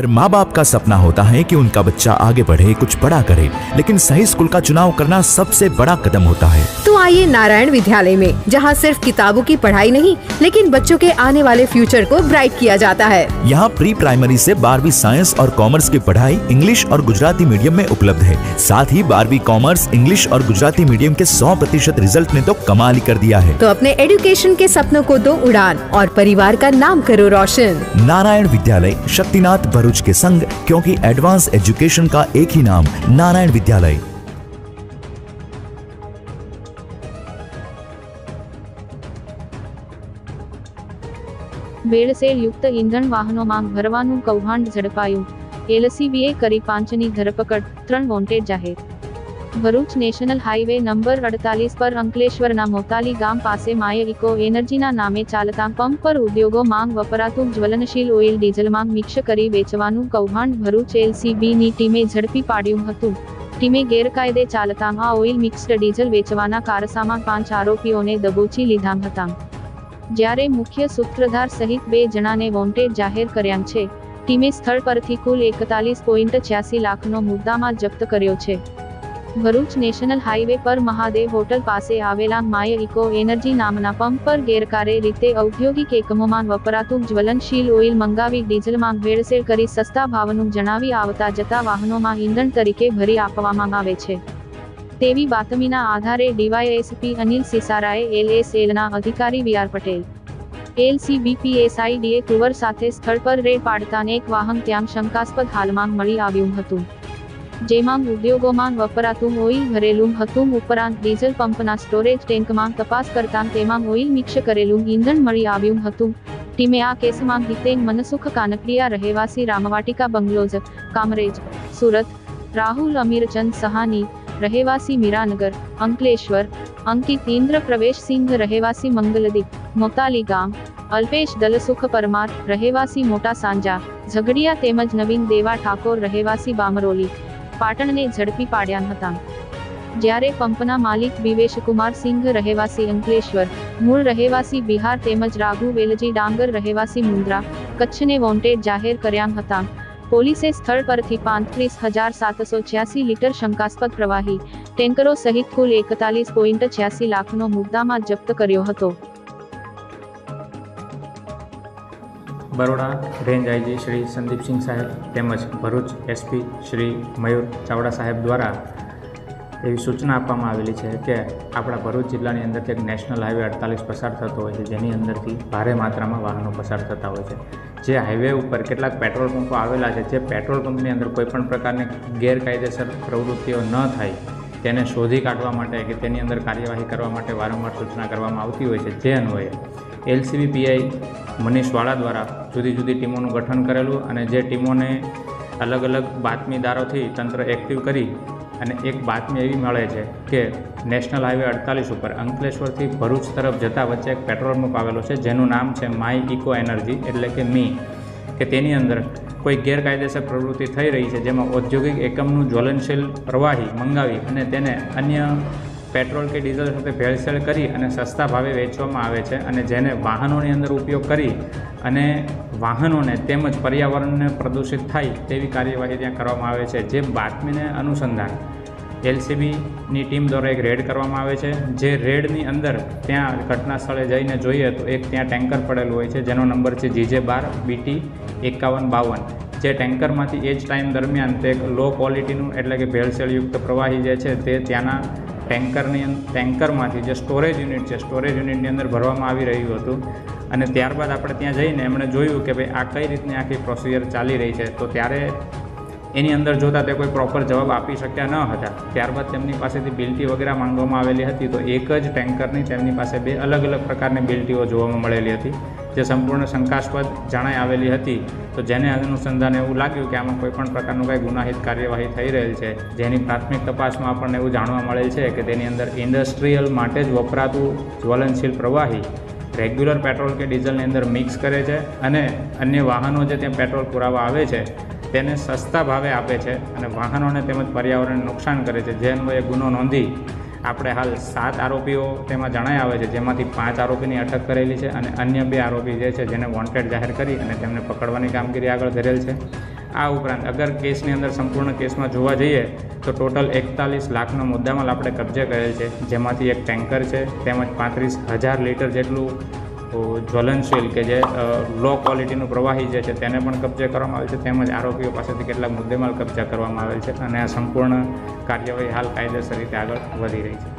हर माँ बाप का सपना होता है कि उनका बच्चा आगे बढ़े, कुछ बड़ा करे, लेकिन सही स्कूल का चुनाव करना सबसे बड़ा कदम होता है। तो आइए नारायण विद्यालय में, जहाँ सिर्फ किताबों की पढ़ाई नहीं, लेकिन बच्चों के आने वाले फ्यूचर को ब्राइट किया जाता है। यहाँ प्री प्राइमरी से 12वीं साइंस और कॉमर्स की पढ़ाई इंग्लिश और गुजराती मीडियम में उपलब्ध है। साथ ही 12वीं कॉमर्स, इंग्लिश और गुजराती मीडियम के 100% रिजल्ट ने तो कमाल ही कर दिया है। तो अपने एजुकेशन के सपनों को दो उड़ान और परिवार का नाम करो रोशन। नारायण विद्यालय, शक्तिनाथ भरूच के संग, क्योंकि एडवांस एजुकेशन का एक ही नाम, नारायण विद्यालय। ભેળસેળ યુક્ત ઈંધણ વાહનોમાં ભરવાનું કૌભાંડ ઝડપાયું। એલસીબીએ કરી 5ની ધરપકડ, 3 વોન્ટેડ જાહેર। ભરૂચ નેશનલ હાઈવે નંબર 48 પર અંકલેશ્વરના મોતાલી ગામ પાસે માય ઇકો એનર્જીના નામે ચાલતા પંપ પર ઉદ્યોગો માંગ વપરાતું જ્વલનશીલ ઓઇલ ડીઝલમાં મિક્સ કરી વેચવાનું કૌભાંડ ભરૂચ એલસીબીની ટીમે ઝડપી પાડ્યું હતું। ટીમે ગેરકાયદે ચાલતા આ ઓઇલ મિક્સ્ડ ડીઝલ વેચવાના કારસામાં 5 આરોપીઓને દબોચી લીધા હતા, જ્યારે મુખ્ય સૂત્રધાર સહિત 2 જણાને વોન્ટેડ જાહેર કર્યા છે। ટીમે સ્થળ પરથી કુલ 41.86 લાખનો મુદ્દામાલ જપ્ત કર્યો છે। ભરૂચ નેશનલ હાઈવે પર મહાદેવ હોટલ પાસે આવેલા માય ઇકો એનર્જી નામના પંપ પર ગેરકાયદે રીતે ઔદ્યોગિક એકમોમાં વપરાતું જ્વલનશીલ ઓઇલ મંગાવી ડીઝલમાં ભેળસેળ કરી સસ્તા ભાવનું જણાવી આવતા જતા વાહનોમાં ઈંધણ તરીકે ભરી આપવામાં આવે છે તેવી બાતમીના આધારે ડીવાયએસપી અનિલ સિસારાએ એલએસએલના અધિકારી VR Patel, LCB PSI DA Kunvar સાથે સ્થળ પર રેડ પાડતા એક વાહન ત્યાં શંકાસ્પદ હાલમાં મળી આવ્યું હતું, જેમાં ઉદ્યોગોમાં વપરાતું ઓઇલ ભરેલું હતું। ઉપરાંત ડીઝલ પંપના સ્ટોરેજ ટેન્કમાં તપાસ કરતા તેમાં ઓઇલ મિક્સ કરેલું ઈંધણ મળી આવ્યું હતું। ટીમે આ કેસમાં હિતેન મનસુખ કાનકડિયા રહેવાસી રામવાટિકા બંગલોઝ, કામરેજ, સુરત, રાહુલ અમીરચંદ સહાની રહેવાસી મીરાનગર, અંકલેશ્વર, અંકિત ઇન્દ્ર પ્રવેશ સિંઘ રહેવાસી મંગલદીપ, મોતાલી ગામ, અલ્પેશ દલસુખ પરમાર રહેવાસી મોટા સાંજા, ઝઘડિયા તેમજ નવીન દેવા ઠાકોર રહેવાસી બામરોલી, પાટણને ઝડપી પાડ્યા હતા, જ્યારે પંપના માલિક દિવેશકુમાર સિંઘ રહેવાસી અંકલેશ્વર, મૂળ રહેવાસી બિહાર તેમજ રાઘુ વેલજી ડાંગર રહેવાસી મુન્દ્રા, કચ્છને વોન્ટેડ જાહેર કર્યા હતા। પોલીસે સ્થળ પરથી 35,786 લીટર શંકાસ્પદ પ્રવાહી ટેન્કરો સહિત કુલ 41.86 લાખનો મુદ્દામાલ જપ્ત કર્યો હતો। બરોડા રેન્જ આઈજી શ્રી સંદીપ સિંહ સાહેબ તેમજ ભરૂચ એસપી શ્રી મયુર ચાવડા સાહેબ દ્વારા એવી સૂચના આપવામાં આવેલી છે કે આપણા ભરૂચ જિલ્લાની અંદરથી એક નેશનલ હાઈવે 48 પસાર થતો હોય છે, જેની અંદરથી ભારે માત્રામાં વાહનો પસાર થતા હોય છે। જે હાઈવે ઉપર કેટલાક પેટ્રોલ પંપો આવેલા છે, જે પેટ્રોલ પંપની અંદર કોઈપણ પ્રકારની ગેરકાયદેસર પ્રવૃત્તિઓ ન થાય તેને શોધી કાઢવા માટે કે તેની અંદર કાર્યવાહી કરવા માટે વારંવાર સૂચના કરવામાં આવતી હોય છે। જે અન્વયે એલસીબી પીઆઈ મનીષ વાળા દ્વારા જુદી જુદી ટીમોનું ગઠન કરેલું અને જે ટીમોને અલગ અલગ બાતમીદારોથી તંત્ર એક્ટિવ કરી અને એક બાતમી એવી મળે છે કે નેશનલ હાઈવે 48 ઉપર અંકલેશ્વરથી ભરૂચ તરફ જતા વચ્ચે એક પેટ્રોલ પંપ આવેલો છે, જેનું નામ છે માય ઇકો એનર્જી એટલે કે મી, કે તેની અંદર કોઈ ગેરકાયદેસર પ્રવૃત્તિ થઈ રહી છે, જેમાં ઔદ્યોગિક એકમનું જ્વલનશીલ પ્રવાહી મંગાવી અને તેને અન્ય પેટ્રોલ કે ડીઝલ સાથે ભેળસેળ કરી અને સસ્તા ભાવે વેચવામાં આવે છે અને જેને વાહનોની અંદર ઉપયોગ કરી અને વાહનોને તેમજ પર્યાવરણને પ્રદૂષિત થાય તેવી કાર્યવાહી ત્યાં કરવામાં આવે છે। જે બાતમીને અનુસંધાન એલસીબીની ટીમ દ્વારા એક રેડ કરવામાં આવે છે। જે રેડની અંદર ત્યાં ઘટના સ્થળે જઈને જોઈએ તો એક ત્યાં ટેન્કર પડેલું હોય છે, જેનો નંબર છે GJ12BT5152। જે ટેન્કરમાંથી એ જ ટાઈમ દરમિયાન તે એક લો ક્વોલિટીનું એટલે કે ભેળસેળયુક્ત પ્રવાહી જે છે તે ત્યાંના ટેન્કરમાંથી જે સ્ટોરેજ યુનિટ છે, સ્ટોરેજ યુનિટની અંદર ભરવામાં આવી રહ્યું હતું અને ત્યારબાદ આપણે ત્યાં જઈને એમણે જોયું કે ભાઈ આ કઈ રીતની આખી પ્રોસિજર ચાલી રહી છે, તો ત્યારે એની અંદર જોતાં તે કોઈ પ્રોપર જવાબ આપી શક્યા ન હતા। ત્યારબાદ તેમની પાસેથી બિલ્ટી વગેરે માંગવામાં આવેલી હતી, તો એક જ ટેન્કરની તેમની પાસે 2 અલગ અલગ પ્રકારની બિલ્ટીઓ જોવામાં મળેલી હતી, જે સંપૂર્ણ શંકાસ્પદ જણાઈ આવેલી હતી। તો જેને અનુસંધાને એવું લાગ્યું કે આમાં કોઈપણ પ્રકારનું કંઈ ગુનાહિત કાર્યવાહી થઈ રહેલ છે, જેની પ્રાથમિક તપાસમાં આપણને એવું જાણવા મળેલ છે કે તેની અંદર ઇન્ડસ્ટ્રીયલ માટે જ વપરાતું જ્વલનશીલ પ્રવાહી રેગ્યુલર પેટ્રોલ કે ડીઝલની અંદર મિક્સ કરે છે અને અન્ય વાહનો જે ત્યાં પેટ્રોલ પુરાવા આવે છે તેને સસ્તા ભાવે આપે છે અને વાહનોને તેમજ પર્યાવરણને નુકસાન કરે છે। જે અન્વયે ગુનો નોંધી આપણે હાલ 7 આરોપીઓ તેમાં જણાઈ આવે છે, જેમાંથી 5 આરોપીની અટક કરેલી છે અને અન્ય 2 આરોપી જે છે જેને વોન્ટેડ જાહેર કરી અને તેમને પકડવાની કામગીરી આગળ ધરેલ છે। આ ઉપરાંત અગર કેસની અંદર સંપૂર્ણ કેસમાં જોવા જઈએ તો ટોટલ 41 લાખનો મુદ્દામાલ આપણે કબજે કરેલ છે, જેમાંથી એક ટેન્કર છે તેમજ 35,000 લીટર જેટલું જ્વલનશીલ કે જે લો ક્વોલિટીનું પ્રવાહી જે છે તેને પણ કબજે કરવામાં આવેલ છે, તેમજ આરોપીઓ પાસેથી કેટલાક મુદ્દેમાલ કબજા કરવામાં આવેલ છે અને આ સંપૂર્ણ કાર્યવાહી હાલ કાયદેસર રીતે આગળ વધી રહી છે.